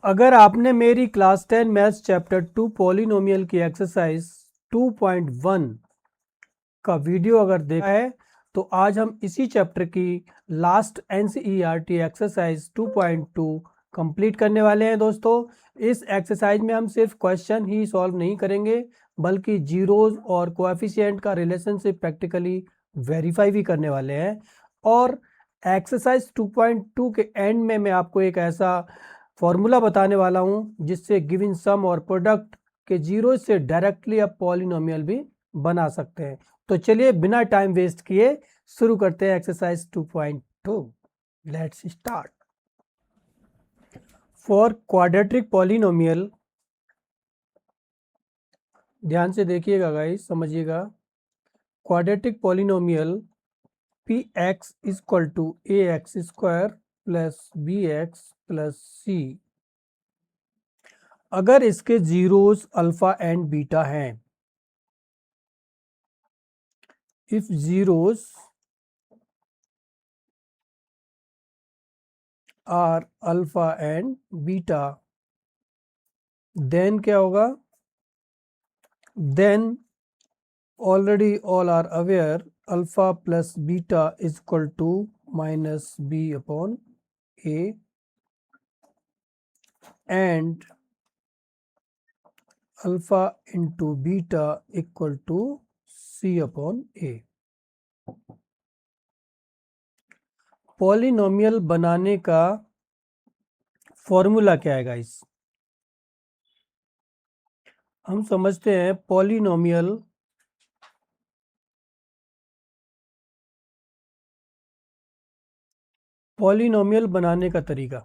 अगर आपने मेरी क्लास 10 मैथ्स चैप्टर 2 पॉलिनोमियल की एक्सरसाइज 2.1 का वीडियो अगर देखा है तो आज हम इसी चैप्टर की लास्ट एनसीईआरटी एक्सरसाइज 2.2 कंप्लीट करने वाले हैं। दोस्तों, इस एक्सरसाइज में हम सिर्फ क्वेश्चन ही सॉल्व नहीं करेंगे बल्कि जीरोज और कोएफिशिएंट का रिलेशनशिप प्रैक्टिकली वेरीफाई भी करने वाले हैं। और एक्सरसाइज 2.2 के एंड में मैं आपको एक ऐसा फॉर्मूला बताने वाला हूं जिससे गिवन सम और प्रोडक्ट के जीरो से डायरेक्टली आप पॉलिनोमियल भी बना सकते हैं। तो चलिए बिना टाइम वेस्ट किए शुरू करते हैं exercise 2.2। Let's start. For quadratic polynomial, ध्यान से देखिएगा गाइस, समझिएगा। Quadratic polynomial p x equal to a x square plus b x plus c, अगर इसके जीरोस अल्फा एंड बीटा हैं, if zeros are alpha and beta, then क्या होगा? Then already all are aware alpha plus beta is equal to minus b upon a and alpha into beta equal to c upon a। Polynomial बनाने का formula क्या है guys? हम समझते हैं polynomial बनाने का तरीका।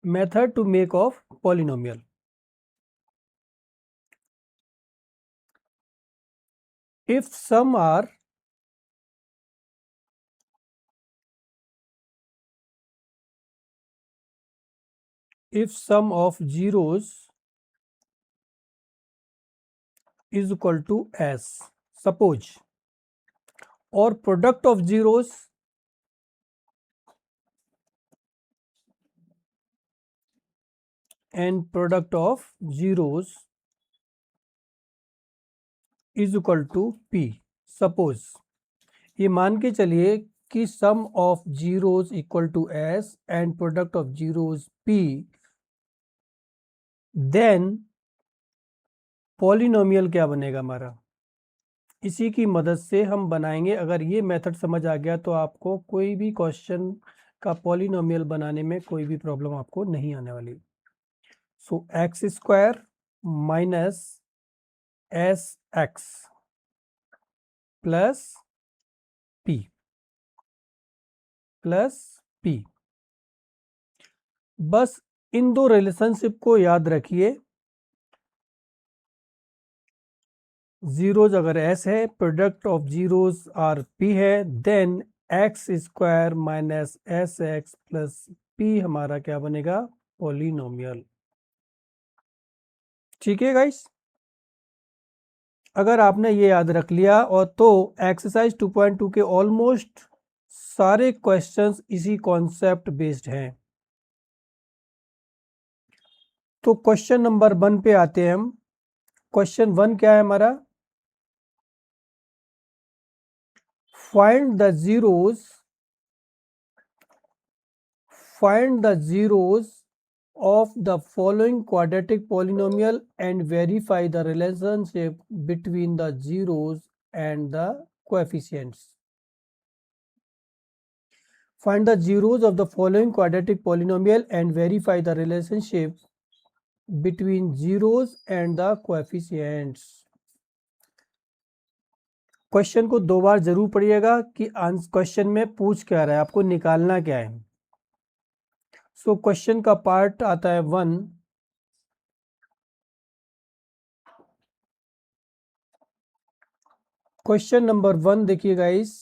Method to make of polynomial. If sum are if sum of zeros is equal to s, suppose, or product of zeros and product of zeros is equal to p। Suppose ये मान के चलिए कि sum of zeros equal to s and product of zeros p, then polynomial क्या बनेगा हमारा? इसी की मदद से हम बनाएंगे। अगर ये मेथड समझ आ गया तो आपको कोई भी क्वेश्चन का पॉलिनोमियल बनाने में कोई भी प्रॉब्लम आपको नहीं आने वाली। So x square minus s x plus p plus p. बस इन दो रिलेशनशिप को याद रखिए। जीरोज अगर एस है, product of zeros are p है, then x square minus s x plus p हमारा क्या बनेगा? पॉलिनोमियल। ठीक है गाइस, अगर आपने ये याद रख लिया और तो एक्सरसाइज 2.2 के ऑलमोस्ट सारे क्वेश्चंस इसी कॉन्सेप्ट बेस्ड हैं। तो क्वेश्चन नंबर 1 पे आते हैं हम। क्वेश्चन 1 क्या है हमारा? Find the zeros of the following quadratic polynomial and verify the relationship between the zeros and the coefficients। Find the zeros of the following quadratic polynomial and verify the relationship between zeros and the coefficients। Question को 2 बार जरूर पढ़िएगा कि question में पूछ क्या रहा है, आपको निकालना क्या है। सो क्वेश्चन का पार्ट आता है 1। क्वेश्चन नंबर 1 देखिए गाइस,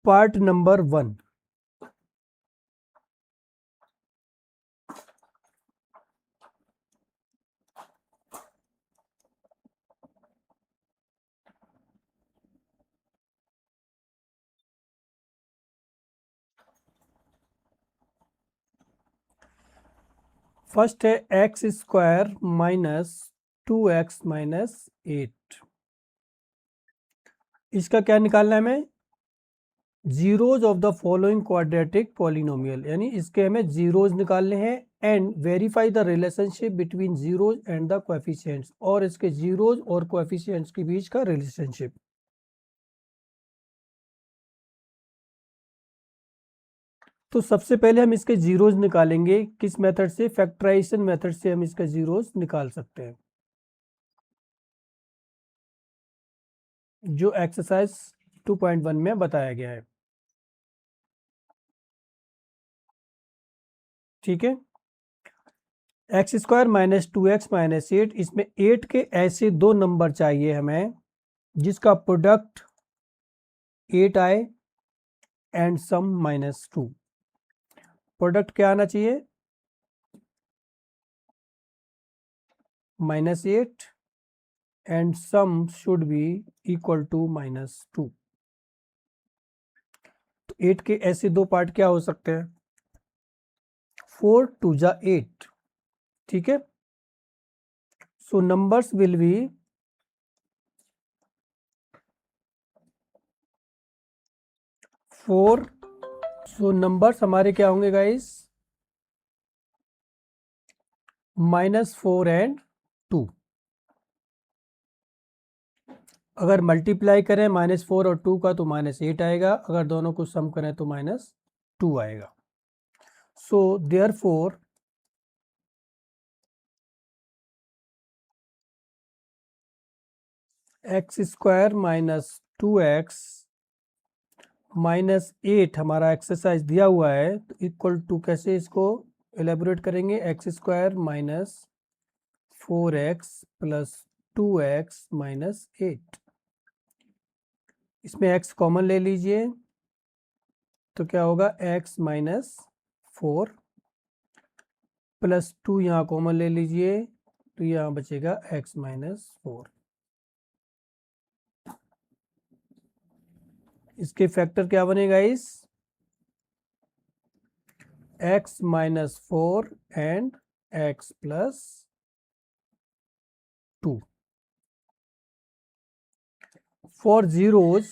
पार्ट नंबर 1। फर्स्ट है x square minus 2x minus 8। इसका क्या निकालना है हमें? Zeros of the following quadratic polynomial, यानी इसके हमें जीरोज निकालने हैं and verify the relationship between zeros and the coefficients, और इसके जीरोज और कोएफिशिएंट्स के बीच का रिलेशनशिप। तो सबसे पहले हम इसके जीरोज निकालेंगे। किस मेथड से? फैक्टराइजेशन मेथड से हम इसके जीरोज निकाल सकते हैं, जो एक्सरसाइज 2.1 में बताया गया है। ठीक है, x square minus 2x minus 8, इसमें 8 के ऐसे दो नंबर चाहिए हमें जिसका प्रोडक्ट 8 आए एंड सम -2। प्रोडक्ट क्या आना चाहिए? -8 and sum should be equal to -2। तो 8 के ऐसे दो पार्ट क्या हो सकते हैं? 4 2 जा 8। ठीक है, so numbers will be 4। So numbers हमारे क्या होंगे गाइस? -4 एंड 2। अगर मल्टीप्लाई करें -4 और 2 का तो -8 आएगा, अगर दोनों को सम करें तो -2 आएगा। So therefore x square minus 2x -8 हमारा एक्सरसाइज दिया हुआ है, तो इक्वल टू कैसे इसको एलेबोरेट करेंगे? X square minus 4x plus 2x minus 8। इसमें x कॉमन ले लीजिए, तो क्या होगा? x माइनस 4 प्लस 2 यहाँ कॉमन ले लीजिए, तो यहाँ बचेगा x माइनस 4। इसके फैक्टर क्या बनेगा? इस x minus 4 and x plus 2। For zeros,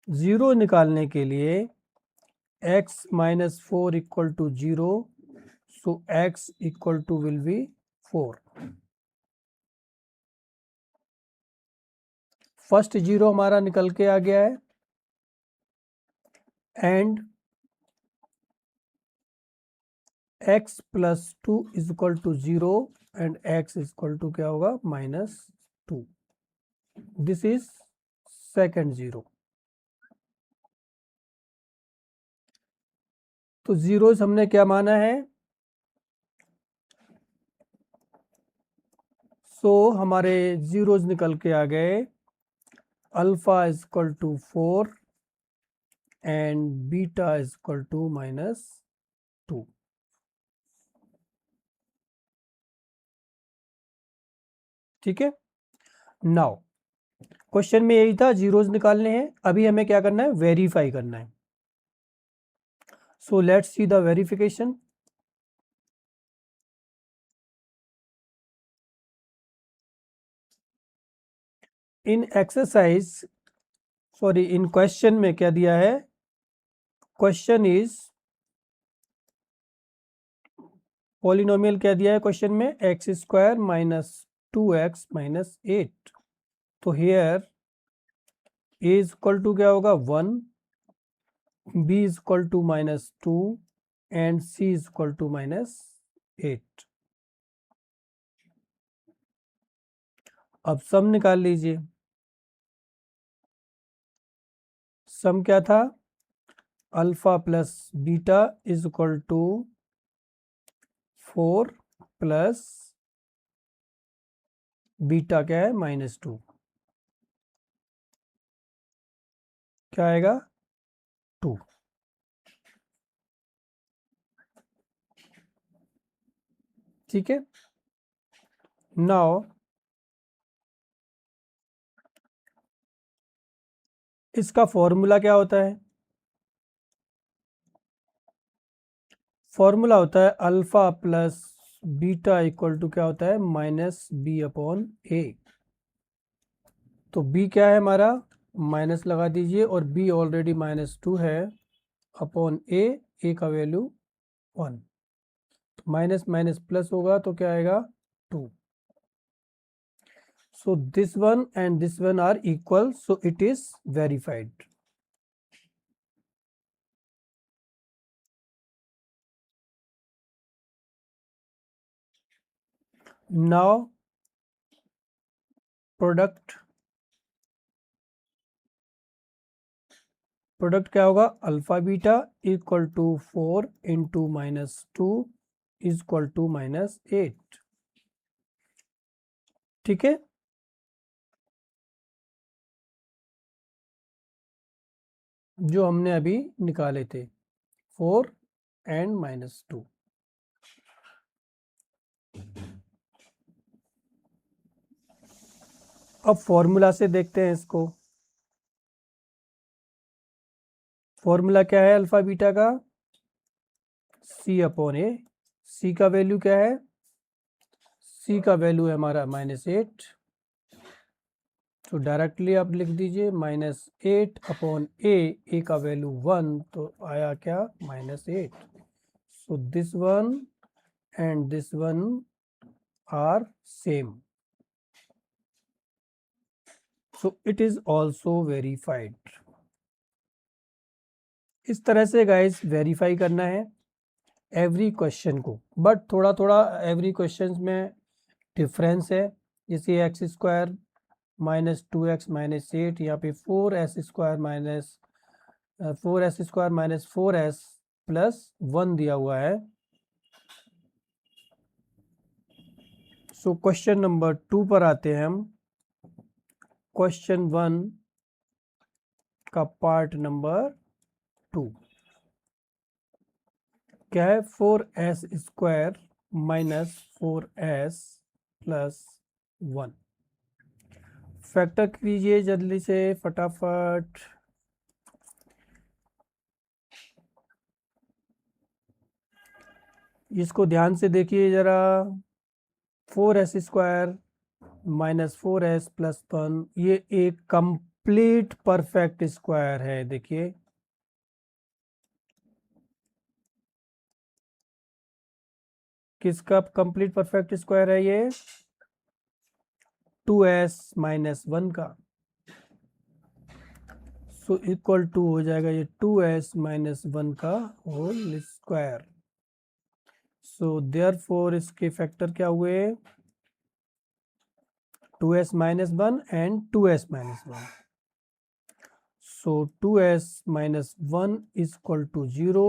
zero निकालने के लिए x minus 4 equal to 0, so x equal to will be 4। First zero हमारा निकल के आ गया है and x plus 2 is equal to 0 and x equal to क्या होगा? -2। This is second zero. तो जीरोस हमने क्या माना है? सो हमारे जीरोस निकल के आ गए, alpha is equal to 4 and beta is equal to -2। ठीक है, नाउ क्वेश्चन में यही था, जीरोस निकालने हैं। अभी हमें क्या करना है? वेरीफाई करना है। So let's see the verification. In exercise, sorry in question में क्या दिया है? क्वेश्चन इज पॉलिनोमियल क्या दिया है क्वेश्चन में? X square minus 2x minus 8। तो here a is equal to क्या होगा? 1, b is equal to -2 and C is equal to -8। अब सम निकाल लीजिए। सम क्या था? Alpha plus beta is equal to 4 plus beta क्या है? -2। क्या आएगा? 2। ठीक है, नाउ इसका फॉर्मूला क्या होता है? फॉर्मूला होता है alpha plus beta equal to क्या होता है माइनस बी अपॉन ए। तो बी क्या है हमारा, माइनस लगा दीजिए, और बी ऑलरेडी -2 है अपॉन ए का वैल्यू 1। माइनस माइनस प्लस होगा तो क्या आएगा 2। So this one and this one are equal, so it is verified. Now product क्या होगा, alpha beta equal to 4 into -2 equal to -8। ठीक है, जो हमने अभी निकाले थे 4 एंड -2। अब फॉर्मूला से देखते हैं इसको। फॉर्मूला क्या है अल्फा बीटा का, सी अपॉन ए। सी का वैल्यू क्या है, सी का वैल्यू है हमारा -8। तो डायरेक्टली आप लिख दीजिए -8 अपॉन ए का वैल्यू 1, तो आया क्या -8। So this one and this one are same, so it is also verified. इस तरह से गाइस वेरीफाई करना है एवरी क्वेश्चन को, बट थोड़ा थोड़ा एवरी क्वेश्चन में डिफरेंस है। जैसे x² -2x -8, यहाँ पे 4s² -4s प्लस 1 दिया हुआ है। सो क्वेश्चन नंबर 2 पर आते हैं हम। क्वेश्चन 1 का पार्ट नंबर 2 क्या है, 4s² -4s प्लस 1। फैक्टर कीजिए जल्दी से फटाफट। इसको ध्यान से देखिए जरा। 4s² -4s प्लस 1, ये एक कंप्लीट परफेक्ट स्क्वायर है। देखिए किसका कंप्लीट परफेक्ट स्क्वायर है, ये 2s -1 का। सो इक्वल टू हो जाएगा ये 2s -1 का होल स्क्वायर। सो देयरफॉर इसके फैक्टर क्या हुए, 2s -1 and 2s -1। So 2s -1 is equal to 0,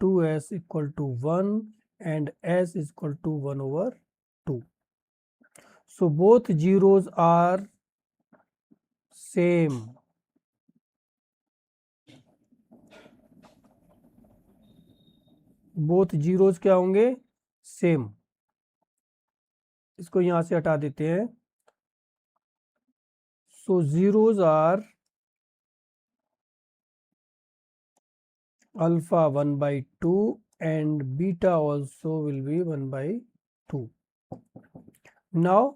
2s equal to 1 and s is equal to 1 over 2. So both zeros are same. Both zeros क्या होंगे, same. इसको यहां से हटा देते हैं। So zeros are alpha 1/2 and beta also will be 1/2। Now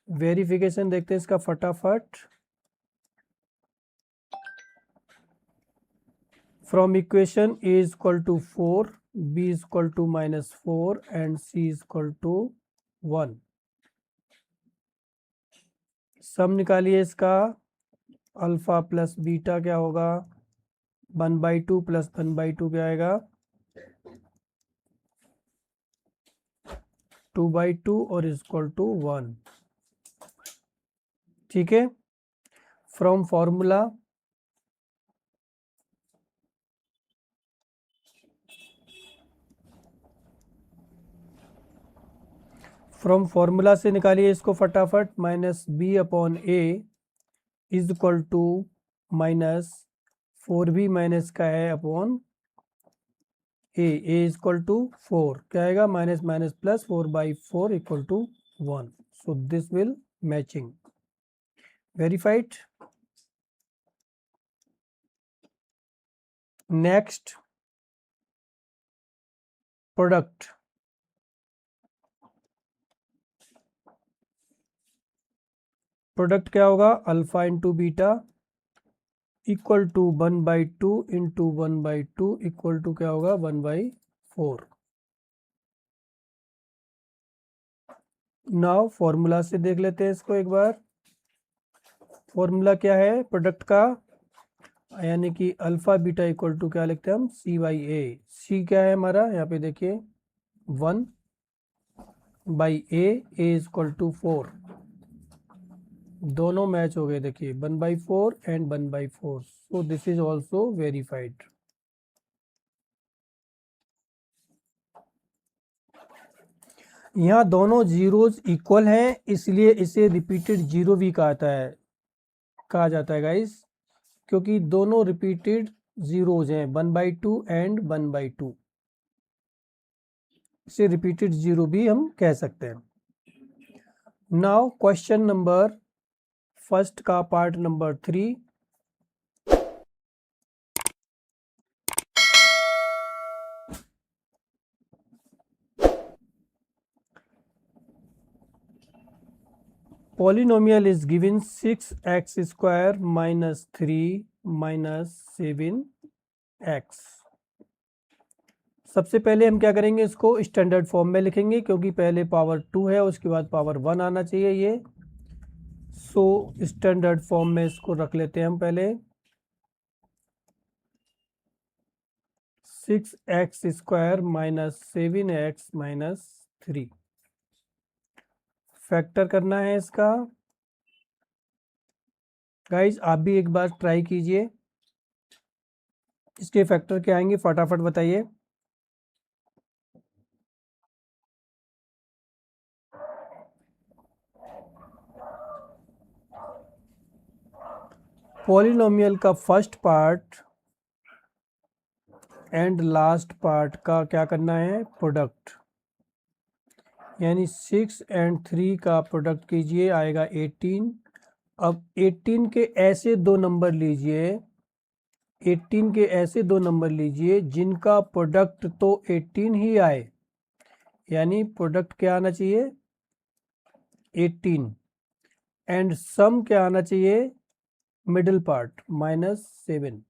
verification देखते हैं इसका फटाफट। From equation a is equal to 4, b is equal to -4 and c is equal to 1। सम निकालिए इसका, अल्फा प्लस बीटा क्या होगा, 1/2 प्लस 1/2 क्या आएगा 2/2 और इक्वल टू 1। ठीक है, फ्रॉम फॉर्मूला से निकालिए इसको फटाफट। -b upon a is equal to -4b minus का है upon a is equal to 4, क्या आएगा minus minus plus 4/4 equal to 1। So this will matching, verified. Next product क्या होगा, alpha into beta equal to 1/2 into 1/2 equal to क्या होगा 1/4। Now formula से देख लेते हैं इसको एक बार। फॉर्मूला क्या है प्रोडक्ट का, यानी कि अल्फा बीटा इक्वल टू क्या लिखते हैं हम, C/A। C क्या है हमारा, यहाँ पे देखिए 1/A, A is equal to 4। दोनों मैच हो गए, देखिए 1/4 and 1/4। So this is also verified. यहाँ दोनों जीरोज इक्वल हैं, इसलिए इसे रिपीटेड जीरो भी कहा जाता है गाइस, क्योंकि दोनों रिपीटेड जीरोज हैं 1/2 एंड 1/2। इसे रिपीटेड जीरो भी हम कह सकते हैं। नाउ क्वेश्चन नंबर फर्स्ट का part number 3। Polynomial is given 6x square minus 3 minus 7x। सबसे पहले हम क्या करेंगे, इसको स्टैंडर्ड फॉर्म में लिखेंगे, क्योंकि पहले पावर 2 है, उसके बाद पावर 1 आना चाहिए ये। सो स्टैंडर्ड फॉर्म में इसको रख लेते हैं हम पहले। 6x square minus 7x minus 3 factor करना है इसका। गाइज आप भी एक बार ट्राई कीजिए, इसके फैक्टर क्या आएंगे फटाफट बताइए। पॉलिनोमियल का first part and last part का क्या करना है, प्रोडक्ट। यानी 6 एंड 3 का प्रोडक्ट कीजिए, आएगा 18। अब 18 के ऐसे दो नंबर लीजिए, 18 के ऐसे दो नंबर लीजिए जिनका प्रोडक्ट तो 18 ही आए, यानी प्रोडक्ट क्या आना चाहिए 18, एंड सम क्या आना चाहिए मिडिल पार्ट -7।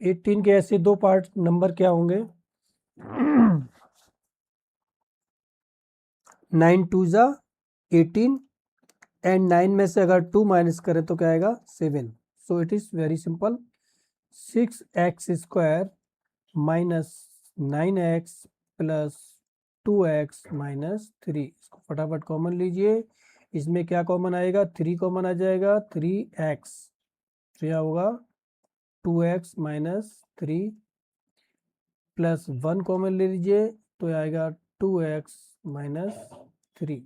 18 के ऐसे दो पार्ट नंबर क्या होंगे 9 2 जा 18, एंड 9 में से अगर 2 माइनस करें तो क्या आएगा 7। सो it is very simple, 6x square minus 9x plus 2x minus 3। इसको फटाफट कॉमन लीजिए, इसमें क्या कॉमन आएगा 3 कॉमन आ जाएगा, 3x तो यह होगा 2x माइनस 3 प्लस 1 कॉमन ले लीजिए तो यह आएगा 2x माइनस 3।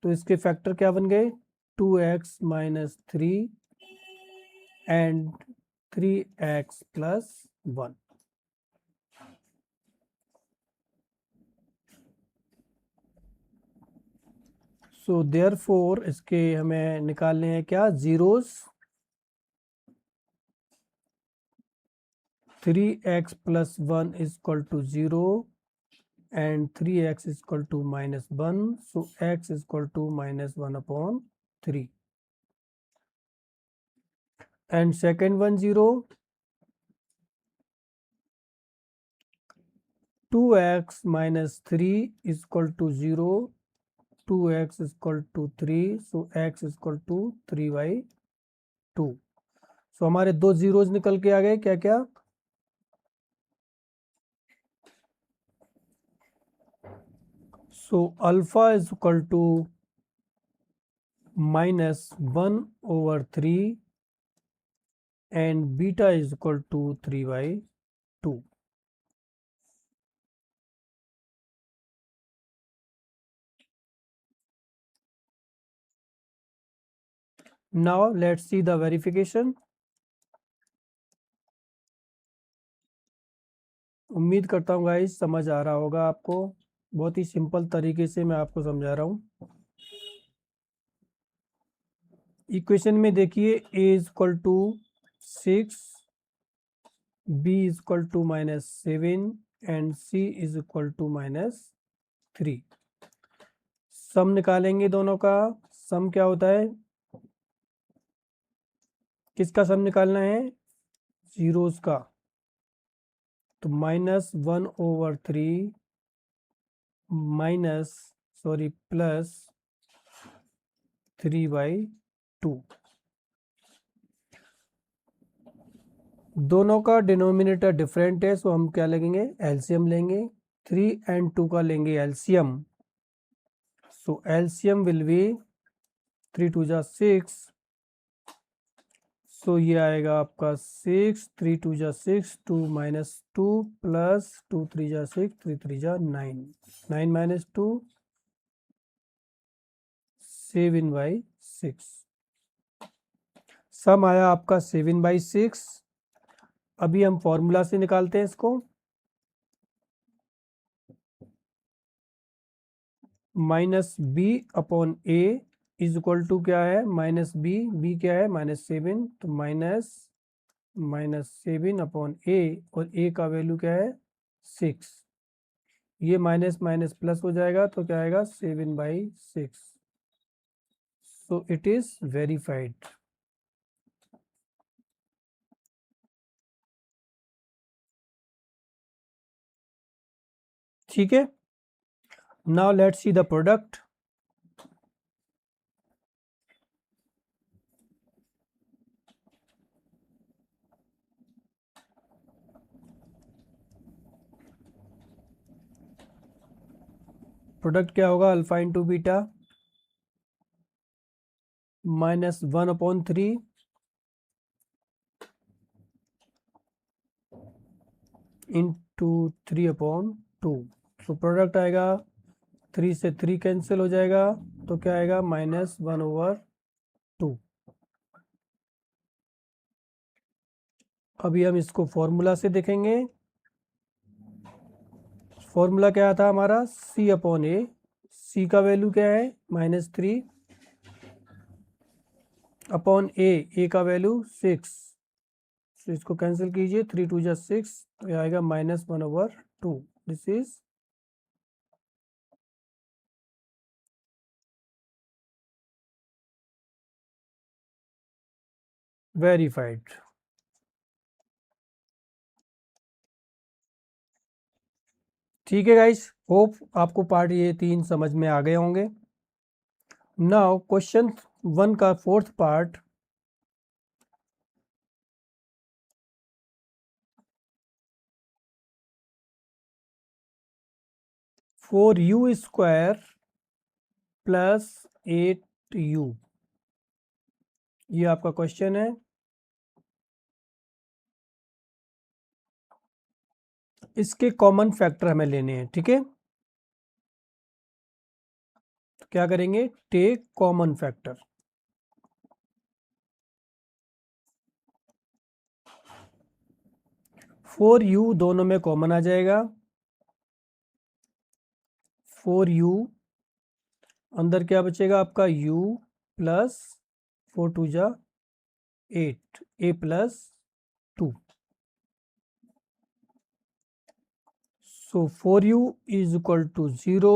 तो इसके फैक्टर क्या बन गए 2x minus 3 and 3x plus 1। So therefore इसके हमें निकालने हैं क्या zeros, 3x plus 1 is equal to 0 and 3x is equal to -1, so x is equal to -1/3, and second one 0, 2x minus 3 is equal to 0, 2x is equal to 3, so x is equal to 3/2। so हमारे दो zeros निकल के आ गए, क्या क्या so alpha is equal to -1/3 and beta is equal to 3/2। now let's see the verification। उम्मीद करता हूँ गाइस समझ आ रहा होगा आपको, बहुत ही सिंपल तरीके से मैं आपको समझा रहा हूँ। इक्वेशन में देखिए a is equal to 6 b is equal to -7 and c is equal to -3। सम निकालेंगे दोनों का। सम क्या होता है, किसका सम निकालना है, जीरोस का। तो -1/3 प्लस 3/2। दोनों का डिनोमिनेटर डिफरेंट है, सो हम क्या लेंगे, एलसीएम लेंगे। 3 and 2 का लेंगे LCM. So LCM will be 3 2 जा 6। सो ये आएगा आपका 6, 3 2 जा 6, 2 -2 प्लस 2 3 जा 6, 3 3 जा 9, 9 - 2 7/6। सम आया आपका 7/6। अभी हम फॉर्मूला से निकालते हैं इसको। -b/a इज इक्वल टू क्या है, -b क्या है, -7, तो -7/a और a का वैल्यू क्या है, 6। ये माइनस माइनस प्लस हो जाएगा तो क्या आएगा, 7/6। सो इट इज वेरीफाइड। ठीक है, now let's see the product. Product क्या होगा, alpha into beta -1/3 into 3/2। So product आएगा, 3 से 3 कैंसिल हो जाएगा तो क्या आएगा, -1/2। अभी हम इसको फॉर्मूला से देखेंगे। फॉर्मूला क्या था हमारा, c/a। c का वैल्यू क्या है, -3 अपॉन a का वैल्यू 6। तो इसको कैंसिल कीजिए, 3 2 जा 6, तो ये आएगा -1/2। This is verified. ठीक है गाइस, होप आपको पार्ट ये 3 समझ में आ गए होंगे। नाउ क्वेश्चन 1 का fourth part. Four you square plus 8u, ये आपका क्वेश्चन है। इसके कॉमन फैक्टर हमें लेने हैं, ठीक है। तो क्या करेंगे, टेक कॉमन फैक्टर। 4u दोनों में कॉमन आ जाएगा। 4u अंदर क्या बचेगा आपका, u प्लस 4 2 जा 8, a plus 2। So 4u is equal to 0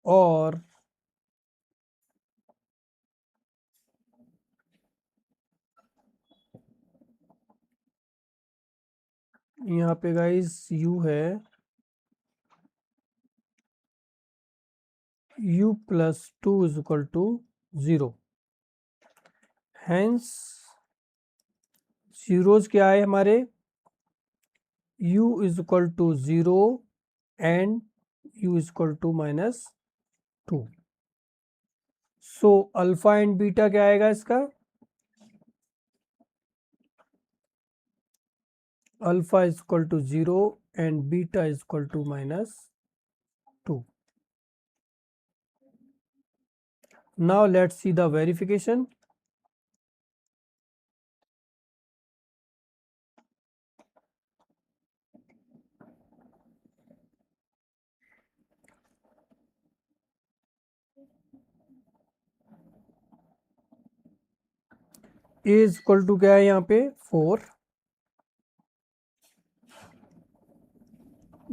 और यहाँ पे गाइस u है, u plus 2 is equal to 0। Hence zeros क्या है हमारे, u is equal to 0 and u is equal to -2। So alpha and beta क्या आएगा इसका, alpha is equal to 0 and beta is equal to -2। Now let's see the verification. A is equal to क्या है यहाँ पे, 4।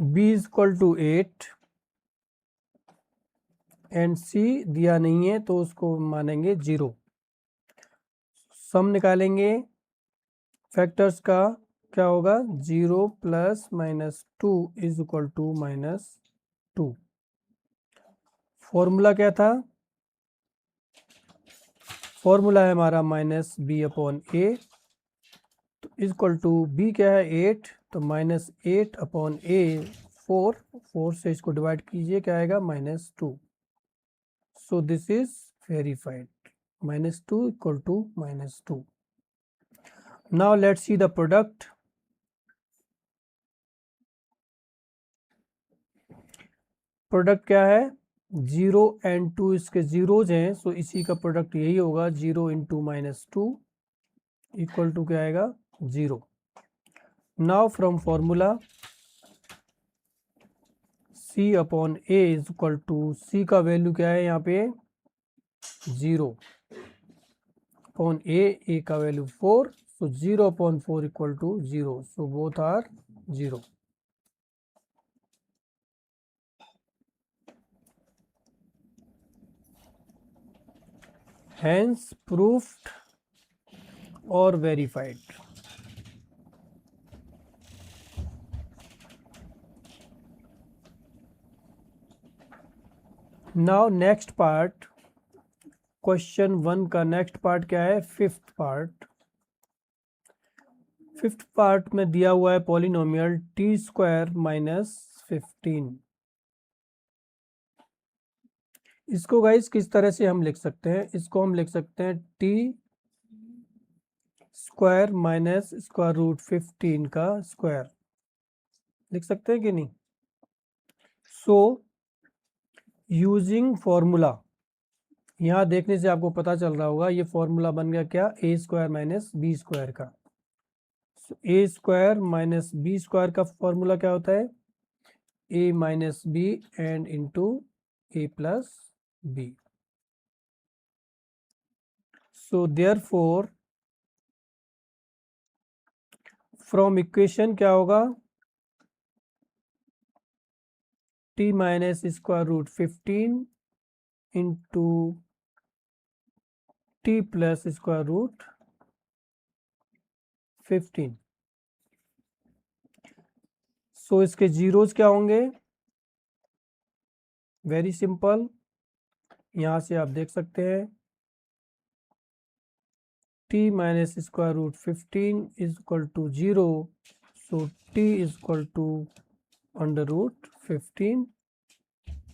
b is equal to 8 and c दिया नहीं है तो उसको मानेंगे 0। सम निकालेंगे फैक्टर्स का, क्या होगा 0 plus minus 2 is equal to -2। Formula क्या था, फॉर्मूला है हमारा -b/a, तो इक्वल टू b क्या है 8, तो -8/a 4 से इसको डिवाइड कीजिए, क्या आएगा -2। So this is verified, -2 equal to -2। Now let's see the product. Product क्या है, 0 एंड 2 इसके जीरोज हैं, सो इसी का प्रोडक्ट यही होगा, 0 इंटू -2 इक्वल टू क्या आएगा 0। Now from formula c/a is equal to, c का वैल्यू क्या है यहाँ पे 0/a, का value 4, so 0/4 equal to 0, so both are 0. Hence proved or verified. Now next part, question 1 का नेक्स्ट पार्ट क्या है, फिफ्थ पार्ट। फिफ्थ पार्ट में दिया हुआ है पॉलिनोमियल t² - 15। इसको गाइस किस तरह से हम लिख सकते हैं, इसको हम लिख सकते हैं t² - √15 का स्क्वायर, लिख सकते हैं कि नहीं। सो यूजिंग फॉर्मूला, यहाँ देखने से आपको पता चल रहा होगा ये फॉर्मूला बन गया क्या, a² - b² का। a² - b² का फॉर्मूला क्या होता है, a - b and into a plus b। So therefore from equation क्या होगा, t - √15 इंटू t प्लस √15। सो इसके जीरोज क्या होंगे, वेरी सिंपल, यहाँ से आप देख सकते हैं t - √15 is equal to 0, so t is equal to √15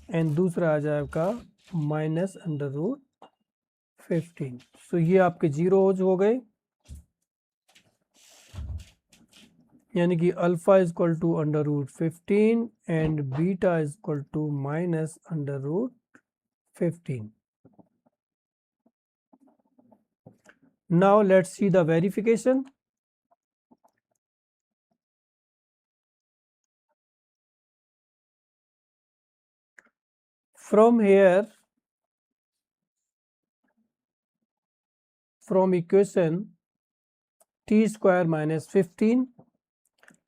and दूसरा आ जाएगा -√15। सो ये आपके जीरोज हो गए, यानी कि alpha is equal to √15 and beta is equal to -√15। Now let's see the verification. From here, from equation t² - 15,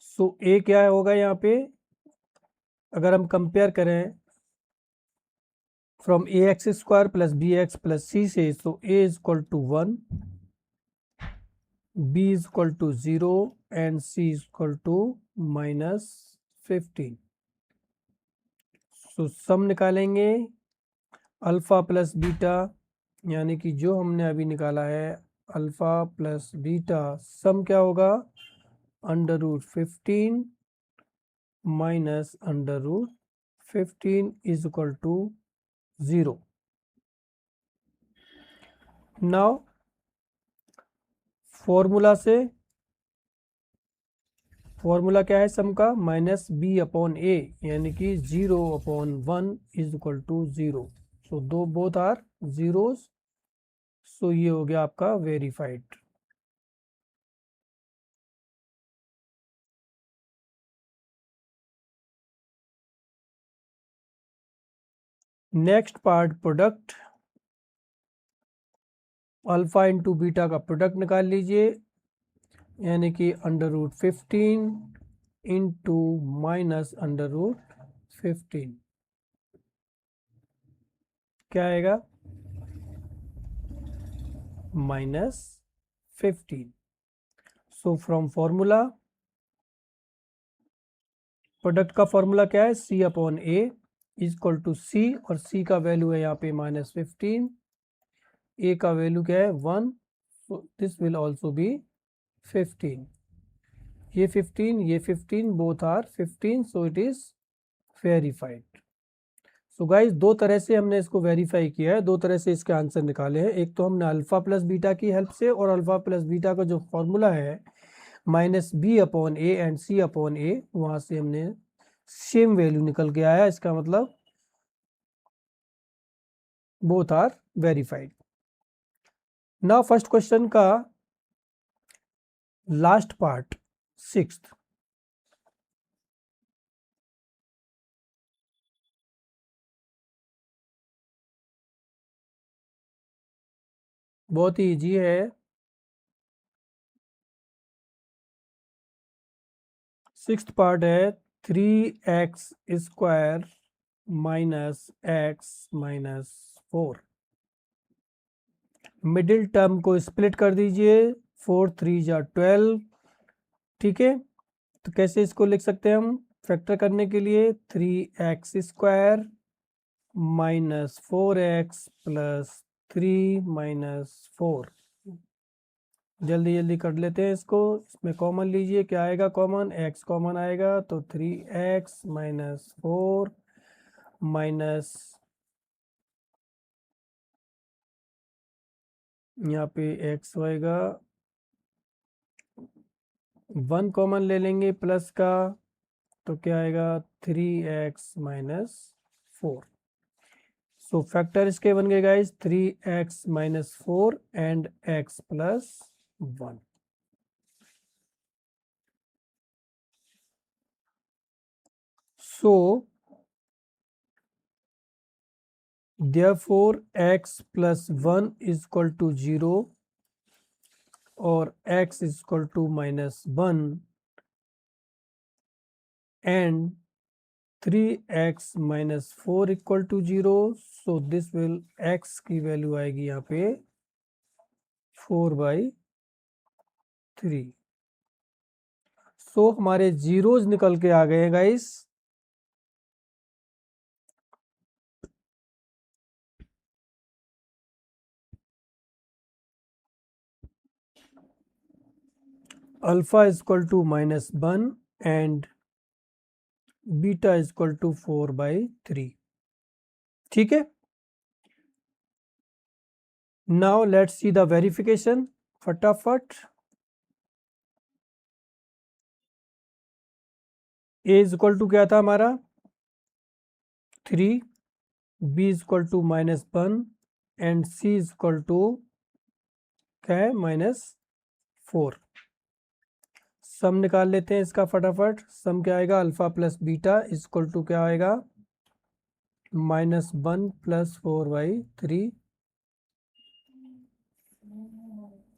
so a क्या होगा यहाँ पे, अगर हम कंपेयर करें फ्रॉम ax² + bx + c से, so a is equal to 1, b is equal to 0 and c is equal to -15। So sum निकालेंगे alpha plus beta, यानी कि जो हमने अभी निकाला है अल्फा प्लस बीटा, सम क्या होगा √15 -√15 is equal to 0। Now formula से, फॉर्मूला क्या है सम का, -b/a, यानी कि 0/1 इज इक्वल टू 0, सो दो बोथ आर जीरोज, सो ये हो गया आपका verified. Next part product, alpha into beta का प्रोडक्ट निकाल लीजिए, यानी कि √15 इंटू माइनस अंडर रूट 15 क्या आएगा, -15। सो फ्रॉम फॉर्मूला, प्रोडक्ट का फॉर्मूला क्या है, C upon A is equal to C, और C का वैल्यू है यहाँ पे -15, A का वैल्यू क्या है 1, so this will also be 15। ये 15 both are 15, so it is verified. So guys दो तरह से हमने इसको वेरीफाई किया है, दो तरह से इसके आंसर निकाले हैं। एक तो हमने अल्फा प्लस बीटा की हेल्प से, और अल्फा प्लस बीटा का जो फॉर्मूला है -B upon A and C upon A, वहां से हमने सेम वैल्यू निकल के आया। इसका मतलब both are verified. Now first question का लास्ट पार्ट, सिक्स्थ। बहुत ही इजी है। सिक्स्थ पार्ट है 3x² minus x minus 4। Middle term को स्प्लिट कर दीजिए, 4 3 जा 12। ठीक है, तो कैसे इसको लिख सकते हैं हम फैक्टर करने के लिए, 3x² minus 4x plus 3 minus 4। जल्दी जल्दी कर लेते हैं इसको। इसमें कॉमन लीजिए, क्या आएगा कॉमन, x कॉमन आएगा, तो 3x माइनस 4 माइनस, यहाँ पे x होएगा, 1 कॉमन ले लेंगे प्लस का, तो क्या आएगा 3x माइनस 4। सो फैक्टर इसके बन गए guys 3x minus 4 and x plus 1। So therefore x plus 1 is equal to 0 और x is equal to -1 and 3x minus 4 equal to 0, so this will x की वैल्यू आएगी यहाँ पे 4/3। सो हमारे जीरोज निकल के आ गए हैं guys. Alpha is equal to -1 and beta is equal to 4/3। ठीक है, now let's see the verification फटाफट। ए इज इक्वल टू क्या था हमारा 3, B is equal to -1 and C is equal to क्या है -4। सम निकाल लेते हैं इसका फटाफट। सम क्या आएगा, alpha plus beta is equal to क्या आएगा -1 प्लस 4/3,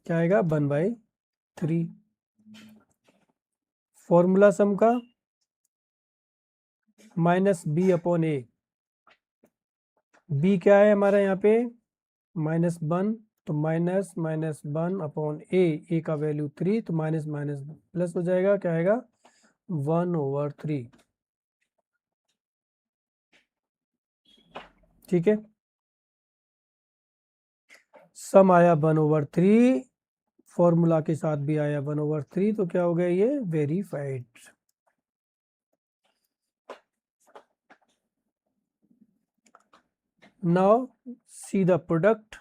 क्या आएगा 1/3। फॉर्मूला सम का -b अपॉन ए। b क्या है हमारा यहाँ पे -1, तो -1 अपॉन ए का वैल्यू 3, तो माइनस माइनस प्लस हो जाएगा, क्या आएगा 1/3। ठीक है, सम आया 1/3, फॉर्मूला के साथ भी आया 1/3, तो क्या हो गया ये verified. Now see the product.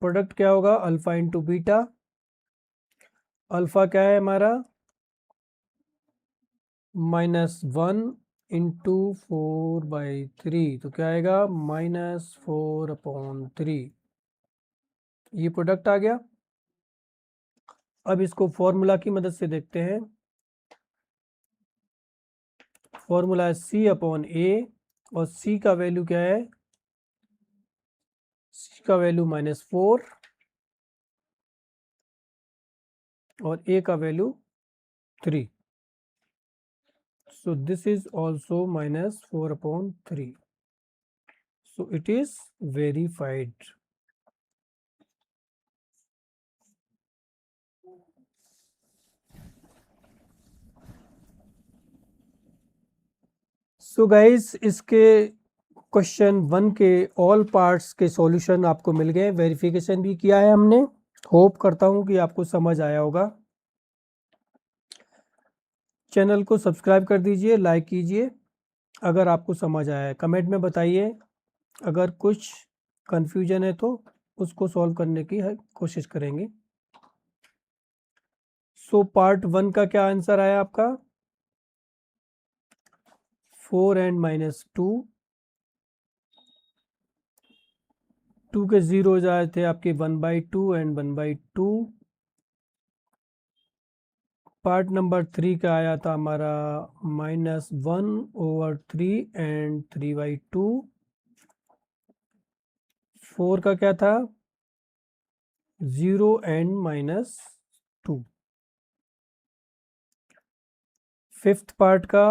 Product क्या होगा, अल्फा इंटू बीटा। अल्फा क्या है हमारा -1 इंटू 4/3, तो क्या आएगा -4/3। ये प्रोडक्ट आ गया। अब इसको फॉर्मूला की मदद से देखते हैं। फॉर्मूला है C अपॉन A, और C का वैल्यू क्या है, C का वैल्यू -4 और a का value 3. So this is also minus 4/3. So it is verified. So guys, इसके क्वेश्चन 1 के ऑल पार्ट्स के सॉल्यूशन आपको मिल गए, वेरिफिकेशन भी किया है हमने. होप करता हूँ कि आपको समझ आया होगा. चैनल को सब्सक्राइब कर दीजिए, लाइक कीजिए अगर आपको समझ आया है. कमेंट में बताइए अगर कुछ कंफ्यूजन है तो उसको सॉल्व करने की कोशिश करेंगे. सो पार्ट 1 का क्या आंसर आया आपका? 4 and -2. 2 के 0 जाए थे आपके 1/2 and 1/2. पार्ट नंबर 3 का आया था हमारा -1/3 and 3/2. 4 का क्या था? 0 and -2. फिफ्थ पार्ट का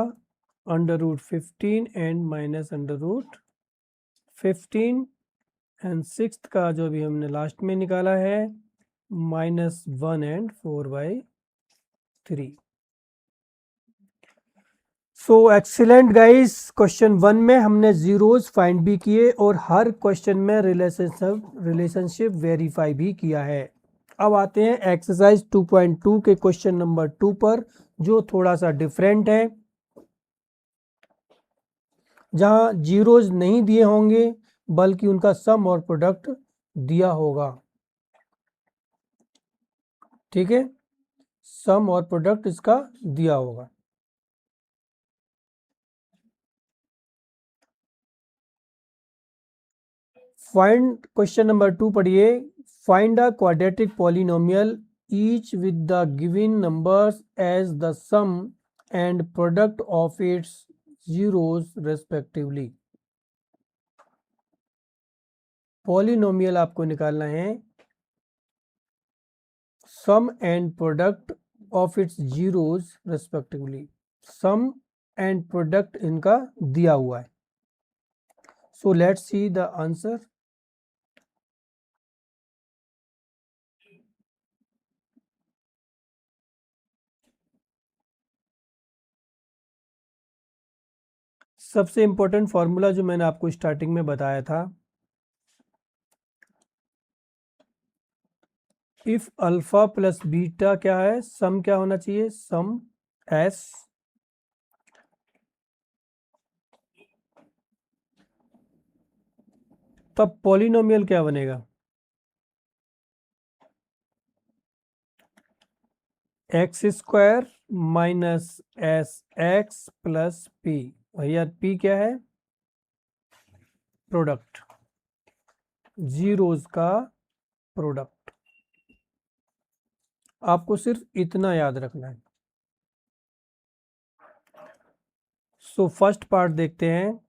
√15 and -√15. एंड सिक्स्थ का जो भी हमने लास्ट में निकाला है -1 and 4/3. So excellent guys. Question 1 में हमने जीरोज फाइंड भी किए और हर क्वेश्चन में रिलेशनशिप वेरीफाई भी किया है. अब आते हैं एक्सरसाइज 2.2 के क्वेश्चन नंबर 2 पर, जो थोड़ा सा डिफरेंट है, जहां जीरोज नहीं दिए होंगे बल्कि उनका सम और प्रोडक्ट दिया होगा. ठीक है, सम और प्रोडक्ट इसका दिया होगा. फाइंड क्वेश्चन नंबर 2 पढ़िए. Find a quadratic polynomial each with the given numbers as the sum and product of its zeros respectively. Polynomial आपको निकालना है, sum and product of its zeros respectively. Sum and product इनका दिया हुआ है. So let's see the answer. सबसे important formula जो मैंने आपको स्टार्टिंग में बताया था, इफ अल्फा प्लस बीटा क्या है, सम क्या होना चाहिए, सम एस, तब पॉलिनोमियल क्या बनेगा, x² minus SX plus P. भैया P क्या है, प्रोडक्ट, जीरोज का प्रोडक्ट. आपको सिर्फ इतना याद रखना है. सो फर्स्ट पार्ट देखते हैं.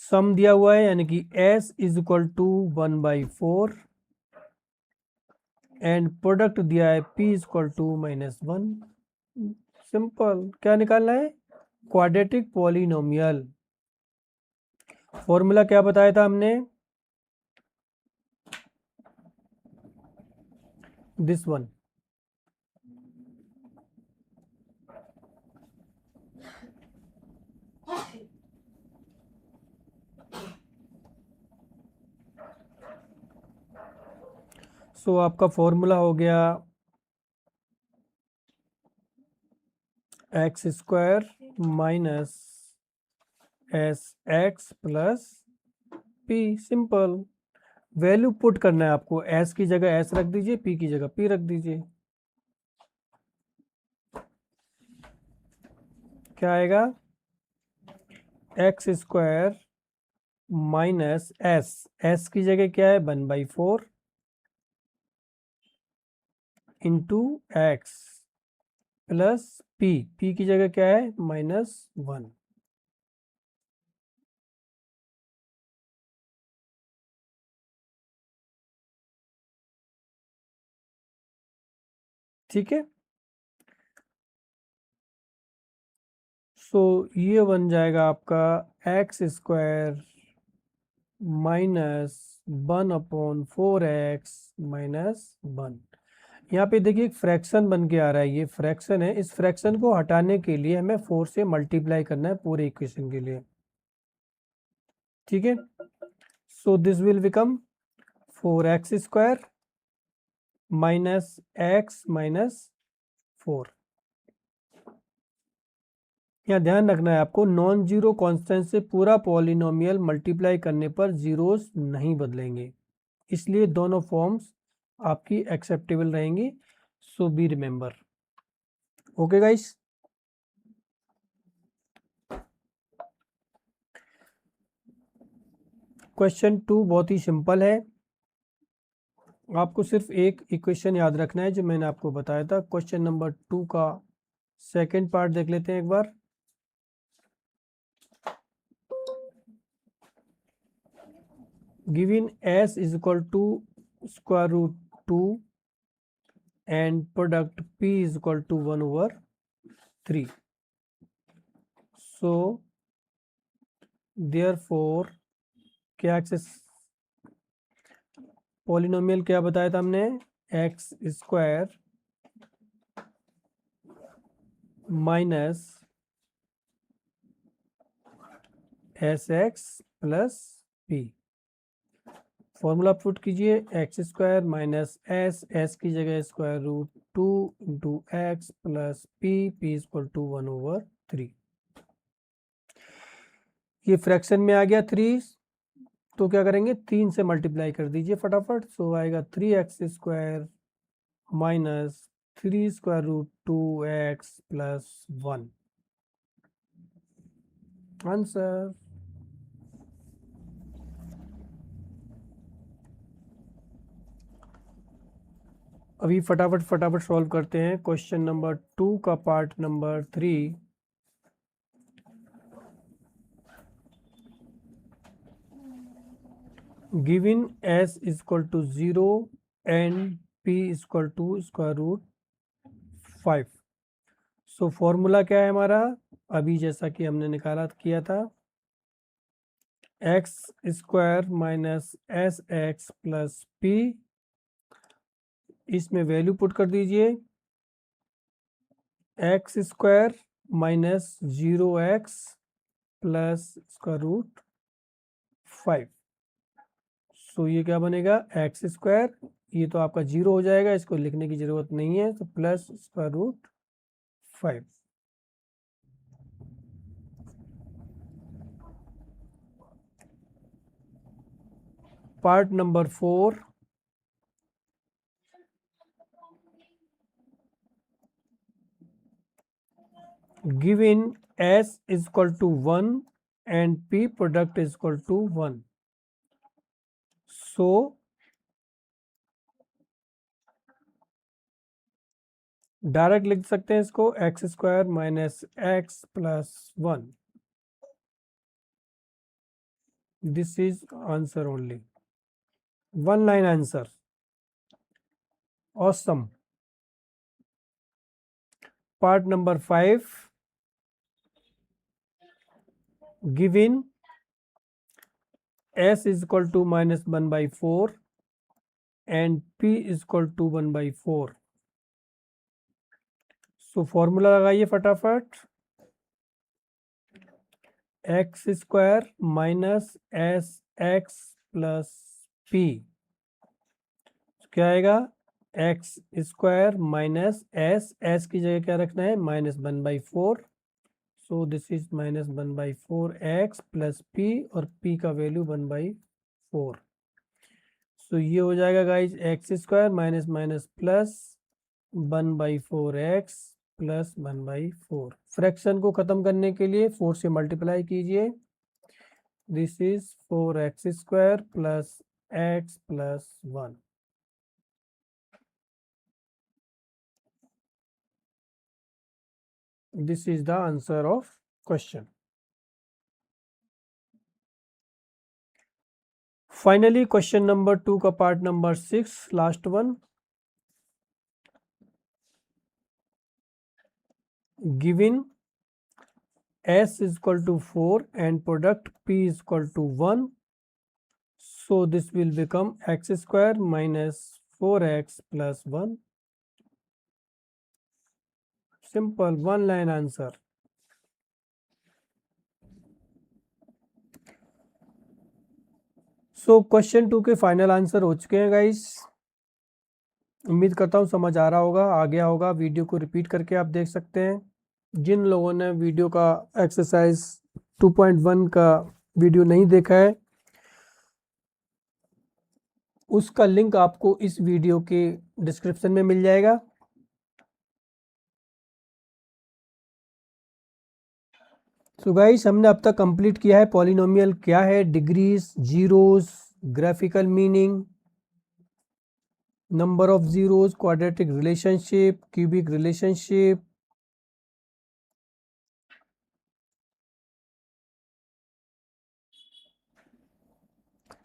सम दिया हुआ है यानी कि S is equal to 1/4 and product दिया है P is equal to -1. Simple. क्या निकालना है, क्वाड्रेटिक पॉलिनोमियल. फॉर्मूला क्या बताया था हमने, दिस वन. सो आपका फॉर्मूला हो गया x² minus SX plus P. Simple. Value put करना है आपको. S की जगह S रख दीजिए, P की जगह P रख दीजिए. क्या आएगा, x² माइनस S की जगह क्या है 1/4 इंटू एक्स प्लस P की जगह क्या है -1. ठीक है। सो ये बन जाएगा आपका x square minus 1/4x minus 1। यहाँ पे देखिए एक फ्रैक्शन बन के आ रहा है, ये फ्रैक्शन है। इस फ्रैक्शन को हटाने के लिए हमें 4 से मल्टीप्लाई करना है पूरे इक्वेशन के लिए, ठीक है। सो this will become 4x square minus x minus 4। यहाँ ध्यान रखना है आपको, नॉन जीरो कांस्टेंट से पूरा पॉलिनोमियल मल्टीप्लाई करने पर जीरोस नहीं बदलेंगे, इसलिए दोनों फॉर्म्स आपकी एक्सेप्टेबल रहेंगी। So be remember. Okay guys, question 2 बहुत ही सिंपल है। आपको सिर्फ एक इक्वेशन याद रखना है जो मैंने आपको बताया था। क्वेश्चन नंबर 2 का सेकंड पार्ट देख लेते हैं एक बार। Given s is equal to square root 2 and product p is equal to 1/3। So therefore क्या एक्सेस पॉलिनोमियल क्या बताया था हमने, x square minus s x plus p. Formula put कीजिए, एक्स स्क्वायर माइनस एस की जगह square root 2 into x plus p equal to 1/3। ये फ्रैक्शन में आ गया 3, तो क्या करेंगे 3 से मल्टीप्लाई कर दीजिए फटाफट। सो आएगा 3x square minus 3 square root 2x plus 1। Answer. अभी फटाफट सॉल्व करते हैं क्वेश्चन नंबर 2 का part number 3। Given s is equal to 0 and p is equal to square root 5। So formula क्या है हमारा, अभी जैसा कि हमने निकाला किया था, x square minus s x plus p. इसमें वैल्यू पुट कर दीजिए, x square minus 0x plus square root 5। So ये क्या बनेगा, एक्स स्क्वायर, ये तो आपका 0 हो जाएगा, इसको लिखने की जरूरत नहीं है, तो plus square root 5। Part number 4, given s is equal to 1 and p product is equal to 1। so direct लिख सकते हैं इसको, x square minus x plus 1। This is answer only, one line answer. Awesome. Part number 5, given s is equal to minus 1/4 and p is equal to 1/4। So formula लगाइए फटाफट, x square minus s x plus P क्या आएगा, x square minus s की जगह क्या रखना है, minus 1/4। So this is minus 1/4 x plus P, और पी का वैल्यू 1/4। सो ये हो जाएगा guys x square minus minus plus 1/4 x plus 1/4। Fraction को खत्म करने के लिए 4 से मल्टीप्लाई कीजिए। This is 4x square plus x plus 1। This is the answer of question. Finally, question number 2 का part number 6, last one. given s is equal to 4 and product p is equal to 1, so this will become x square minus 4x plus 1. Simple one line answer. So question 2 के final answer हो चुके हैं guys. उम्मीद करता हूँ समझ आ रहा होगा, आ गया होगा। वीडियो को रिपीट करके आप देख सकते हैं। जिन लोगों ने वीडियो का एक्सरसाइज 2.1 का वीडियो नहीं देखा है, उसका लिंक आपको इस वीडियो के डिस्क्रिप्शन में मिल जाएगा। सो गाइस, हमने अब तक कंप्लीट किया है पॉलिनोमियल क्या है, degrees, zeros, graphical meaning, number of zeros, quadratic relationship, cubic relationship.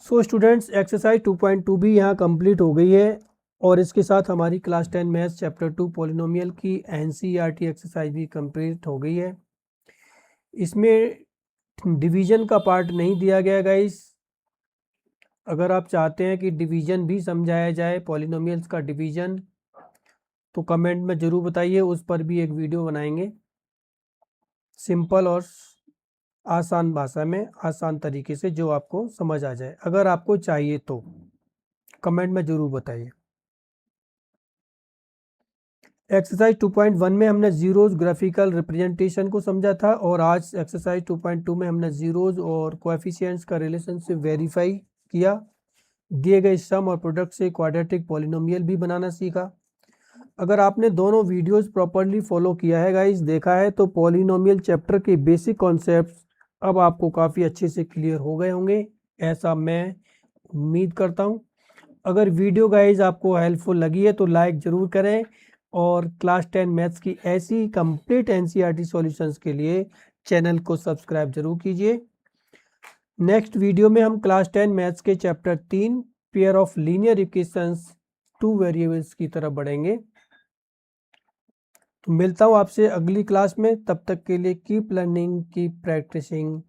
So students, exercise 2.2 भी यहाँ कंप्लीट हो गई है और इसके साथ हमारी क्लास 10 मैथ्स चैप्टर 2 पॉलिनोमियल की एनसीईआरटी एक्सरसाइज भी कंप्लीट हो गई है। इसमें डिवीजन का पार्ट नहीं दिया गया गाइस। अगर आप चाहते हैं कि डिवीजन भी समझाया जाए, पॉलिनोमियल्स का डिवीजन, तो कमेंट में ज़रूर बताइए, उस पर भी एक वीडियो बनाएंगे सिंपल और आसान भाषा में, आसान तरीके से, जो आपको समझ आ जाए। अगर आपको चाहिए तो कमेंट में ज़रूर बताइए। एक्सरसाइज 2.1 में हमने जीरोज ग्राफिकल रिप्रेजेंटेशन को समझा था और आज एक्सरसाइज 2.2 में हमने जीरोज और कोएफिशिएंट्स का रिलेशनशिप वेरीफाई किया। दिए गए सम और प्रोडक्ट से क्वाड्रेटिक पॉलिनोमियल भी बनाना सीखा। अगर आपने दोनों वीडियोस प्रॉपरली फॉलो किया है गाइस, देखा है, तो पॉलिनोमियल चैप्टर के बेसिक कॉन्सेप्ट्स अब आपको काफ़ी अच्छे से क्लियर हो गए होंगे, ऐसा मैं उम्मीद करता हूं। अगर वीडियो गाइस आपको हेल्पफुल लगी है तो लाइक ज़रूर करें और क्लास 10 मैथ्स की ऐसी कंप्लीट एनसीईआरटी सॉल्यूशंस के लिए चैनल को सब्सक्राइब जरूर कीजिए। नेक्स्ट वीडियो में हम क्लास 10 मैथ्स के chapter 3 pair of linear equations 2 variables की तरफ बढ़ेंगे। तो मिलता हूँ आपसे अगली क्लास में, तब तक के लिए कीप लर्निंग, कीप प्रैक्टिसिंग।